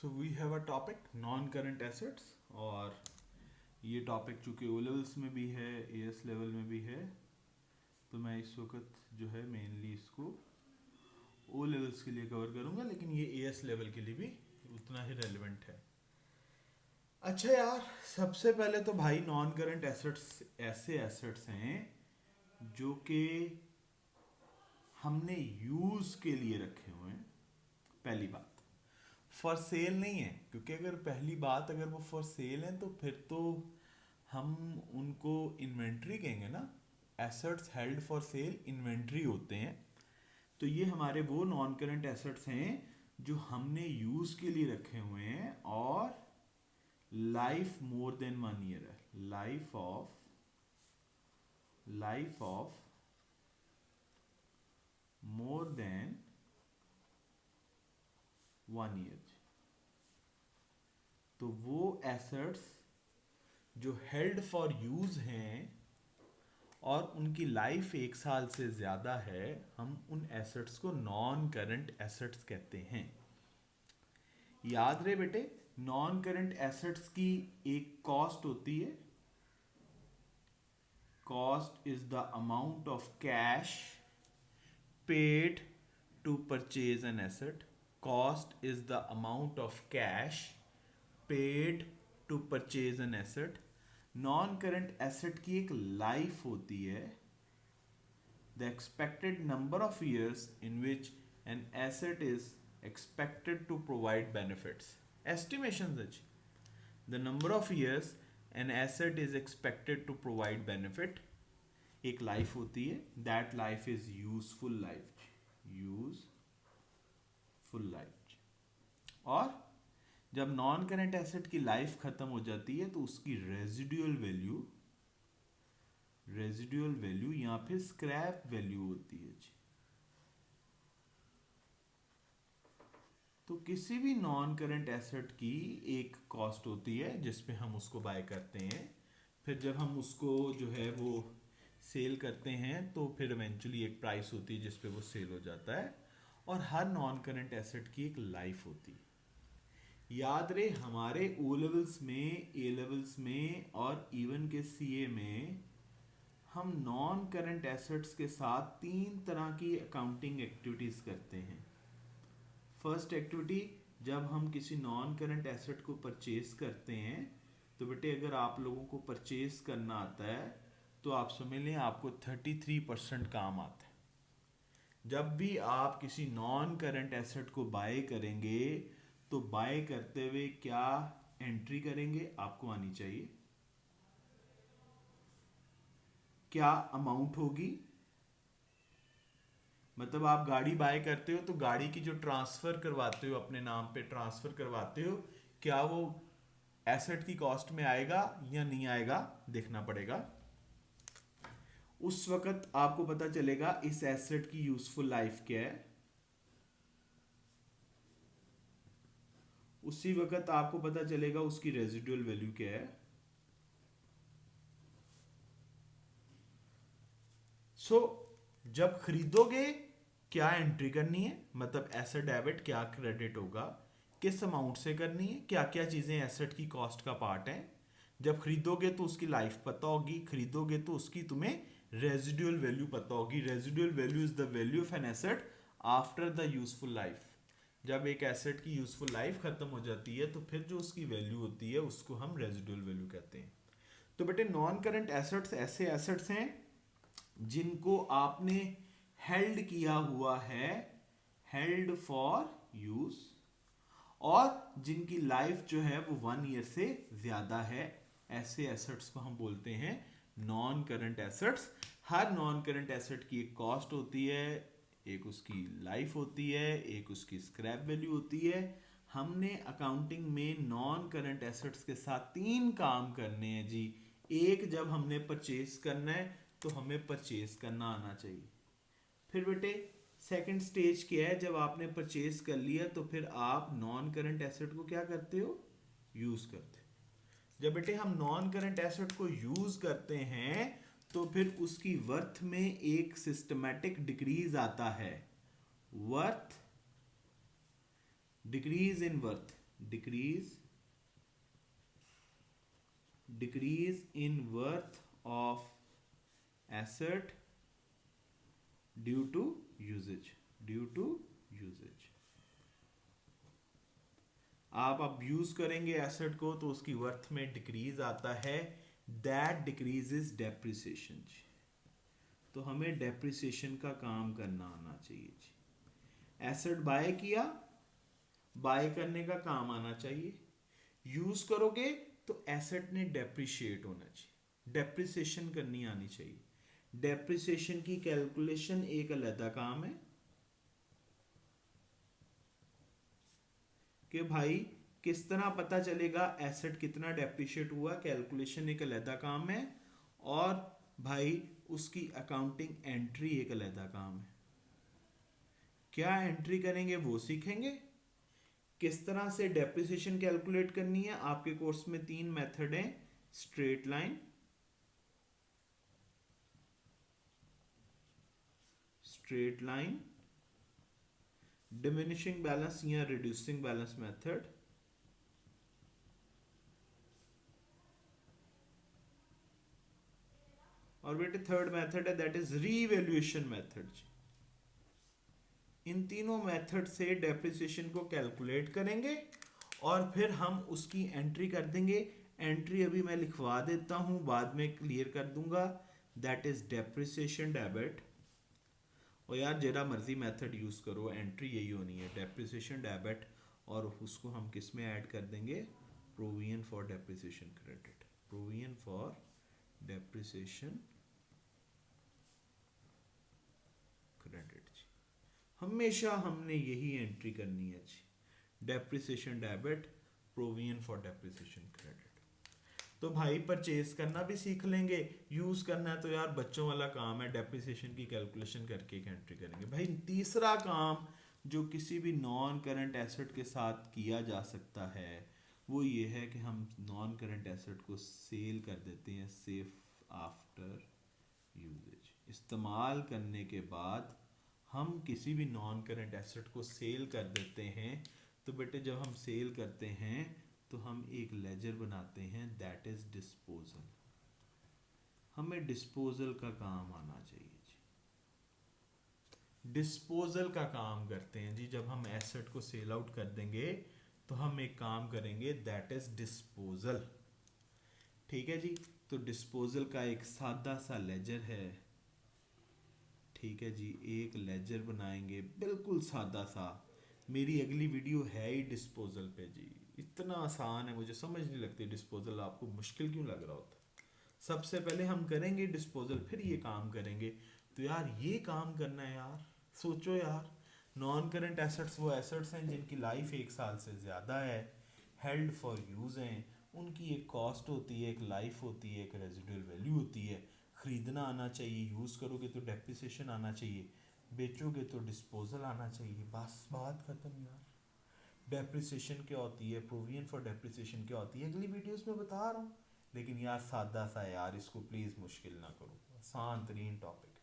So we have a topic non current assets. और ये topic चूँकि ओ लेवल्स में भी है, एएस लेवल में भी है, तो मैं इस वक्त जो है मेनली इसको ओ लेवल्स के लिए कवर करूँगा, लेकिन ये एएस लेवल के लिए भी उतना ही रेलिवेंट है। अच्छा यार, सबसे पहले तो भाई नॉन करंट एसेट्स ऐसे एसेट्स हैं जो कि हमने यूज़ के लिए रखे हुए हैं। पहली बात, फॉर सेल नहीं है, क्योंकि अगर पहली बात अगर वो फॉर सेल है तो फिर तो हम उनको इन्वेंट्री कहेंगे ना। Assets held for sale inventory होते हैं। तो ये हमारे वो नॉन करंट एसेट्स हैं जो हमने यूज के लिए रखे हुए हैं और लाइफ मोर देन 1 ईयर है। Life of more than 1 year. तो वो एसेट्स जो हेल्ड फॉर यूज हैं और उनकी लाइफ 1 साल से ज़्यादा है, हम उन एसेट्स को नॉन करंट एसेट्स कहते हैं। याद रहे बेटे, नॉन करंट एसेट्स की एक कॉस्ट होती है। Cost is the amount of cash paid to purchase an asset. Cost is the amount of cash paid to purchase an asset. Non current asset की एक लाइफ होती है, the expected number of years in which an asset is expected to provide benefits. Estimations है जी। The number of years an asset is expected to provide benefit एक life होती है। That life is useful life। Useful life. और जब non current asset की life खत्म हो जाती है तो उसकी रेजिडुअल वैल्यू या फिर स्क्रैप वैल्यू होती है जी। तो किसी भी नॉन करंट एसेट की एक कॉस्ट होती है जिसपे हम उसको बाय करते हैं। फिर जब हम उसको जो है वो सेल करते हैं तो फिर इवेंचुअली एक प्राइस होती है जिसपे वो सेल हो जाता है। और हर नॉन करंट एसेट की एक लाइफ होती है। याद रहे, हमारे ओ लेवल्स में, ए लेवल्स में और इवन के सीए में हम नॉन करंट एसेट्स के साथ 3 तरह की अकाउंटिंग एक्टिविटीज करते हैं। फर्स्ट एक्टिविटी, जब हम किसी नॉन करंट एसेट को परचेज करते हैं तो बेटे अगर आप लोगों को परचेज करना आता है तो आप समझ लें आपको 33% काम आता है। जब भी आप किसी नॉन करंट एसेट को बाय करेंगे तो बाय करते हुए क्या एंट्री करेंगे आपको आनी चाहिए, क्या अमाउंट होगी। मतलब आप गाड़ी बाय करते हो तो गाड़ी की जो ट्रांसफर करवाते हो, अपने नाम पे ट्रांसफर करवाते हो, क्या वो एसेट की कॉस्ट में आएगा या नहीं आएगा देखना पड़ेगा। उस वक्त आपको पता चलेगा इस एसेट की यूजफुल लाइफ क्या है। उसी वक्त आपको पता चलेगा उसकी रेजिडुअल वैल्यू क्या है। सो जब खरीदोगे क्या एंट्री करनी है, मतलब एसेट डेबिट क्या क्रेडिट होगा, किस अमाउंट से करनी है, क्या क्या चीजें एसेट की कॉस्ट का पार्ट है। जब खरीदोगे तो उसकी लाइफ पता होगी, खरीदोगे तो उसकी तुम्हें रेजिडुअल वैल्यू पता होगी। Residual value is the value of an asset after the useful life. जब एक एसेट की यूजफुल लाइफ खत्म हो जाती है तो फिर जो उसकी वैल्यू होती है उसको हम रेजिडुअल वैल्यू कहते हैं। तो बेटे नॉन करंट एसेट्स ऐसे एसेट्स हैं जिनको आपने हेल्ड किया हुआ है, हेल्ड फॉर यूज, और जिनकी लाइफ जो है वो 1 ईयर से ज्यादा है। ऐसे एसेट्स को हम बोलते हैं नॉन करंट एसेट्स। हर नॉन करंट एसेट की एक कॉस्ट होती है, एक उसकी लाइफ होती है, एक उसकी स्क्रैप वैल्यू होती है। हमने अकाउंटिंग में नॉन करंट एसेट्स के साथ 3 काम करने हैं जी। एक, जब हमने परचेज करना है तो हमें परचेज करना आना चाहिए। फिर बेटे सेकंड स्टेज क्या है, जब आपने परचेज कर लिया तो फिर आप नॉन करंट एसेट को क्या करते हो, यूज करते हो। जब बेटे हम नॉन करंट एसेट को यूज करते हैं तो फिर उसकी वर्थ में एक सिस्टमैटिक डिक्रीज आता है। Worth, decrease in worth. decrease in worth of asset due to usage, आप अब यूज करेंगे एसेट को तो उसकी वर्थ में डिक्रीज आता है, दैट डिक्रीज इज डेप्रिसिएशन जी। तो हमें डेप्रिसिएशन का काम करना आना चाहिए जी। एसेट बाय किया, बाय करने का काम आना चाहिए, यूज करोगे तो एसेट ने डेप्रिशिएट होना चाहिए, डेप्रिसिएशन करनी आनी चाहिए। डेप्रिसिएशन की कैलकुलेशन एक अलग काम है कि भाई किस तरह पता चलेगा एसेट कितना डेप्रिशिएट हुआ, कैलकुलेशन एक अलग काम है, और भाई उसकी अकाउंटिंग एंट्री एक अलग काम है। क्या एंट्री करेंगे वो सीखेंगे, किस तरह से डेप्रिसिएशन कैलकुलेट करनी है। आपके कोर्स में 3 मेथड हैं, स्ट्रेट लाइन, डिमिनिशिंग बैलेंस या रिड्यूसिंग बैलेंस मेथड, और बेटे थर्ड मेथड है दैट इज रीवैल्यूएशन मेथड। इन तीनों मेथड से डेप्रिसिएशन को कैलकुलेट करेंगे और फिर हम उसकी एंट्री कर देंगे। एंट्री अभी मैं लिखवा देता हूं, बाद में क्लियर कर दूंगा। दैट इज डेप्रिसिएशन डेबिट, और यार जरा मर्जी मेथड यूज करो, एंट्री यही होनी है, डेप्रिसिएशन डेबिट, और उसको हम किस में ऐड कर देंगे, provision for depreciation credit, provision for depreciation credit जी। हमेशा हमने यही एंट्री करनी है जी, depreciation debit, provision for depreciation credit. तो भाई परचेज करना भी सीख लेंगे, यूज करना है तो यार बच्चों वाला काम है, डेप्रिसिएशन की कैलकुलेशन करके एक एंट्री करेंगे। भाई तीसरा काम जो किसी भी नॉन करंट एसेट के साथ किया जा सकता है वो ये है कि हम नॉन करंट एसेट को सेल कर देते हैं सेफ आफ्टर यूजेज। इस्तेमाल करने के बाद हम किसी भी नॉन करंट एसेट को सेल कर देते हैं। तो बेटे जब हम सेल करते हैं तो हम एक लेजर बनाते हैं, दैट इज डिस्पोजल। हमें डिस्पोजल का काम आना चाहिए जी, डिस्पोजल का काम करते हैं जी। जब हम एसेट को सेल आउट कर देंगे तो हम एक काम करेंगे, दैट इज डिस्पोजल। ठीक है जी। तो डिस्पोजल का एक सादा सा लेजर है, ठीक है जी, एक लेजर बनाएंगे बिल्कुल सादा सा। मेरी अगली वीडियो है ही डिस्पोजल पे जी, इतना आसान है, मुझे समझ नहीं लगती डिस्पोजल, आपको मुश्किल क्यों लग रहा होता। सबसे पहले हम करेंगे डिस्पोजल, फिर ये काम करेंगे। तो यार ये काम करना है यार, सोचो यार, नॉन करंट एसेट्स वो एसेट्स हैं जिनकी लाइफ 1 साल से ज़्यादा है, हेल्ड फॉर यूज़ हैं, उनकी एक कॉस्ट होती है, एक लाइफ होती है, एक रेजिडुअल वैल्यू होती है। ख़रीदना आना चाहिए, यूज़ करोगे तो डेप्रिसिएशन आना चाहिए, बेचोगे तो डिस्पोजल आना चाहिए, बस बात ख़त्म यार। डेप्रिसिएशन क्या होती है, प्रोविजन फॉर डेप्रिसिएशन क्या होती है, अगली वीडियोस में बता रहा हूँ। लेकिन यार सादा सा यार, इसको प्लीज़ मुश्किल ना करो, आसान तरीन टॉपिक।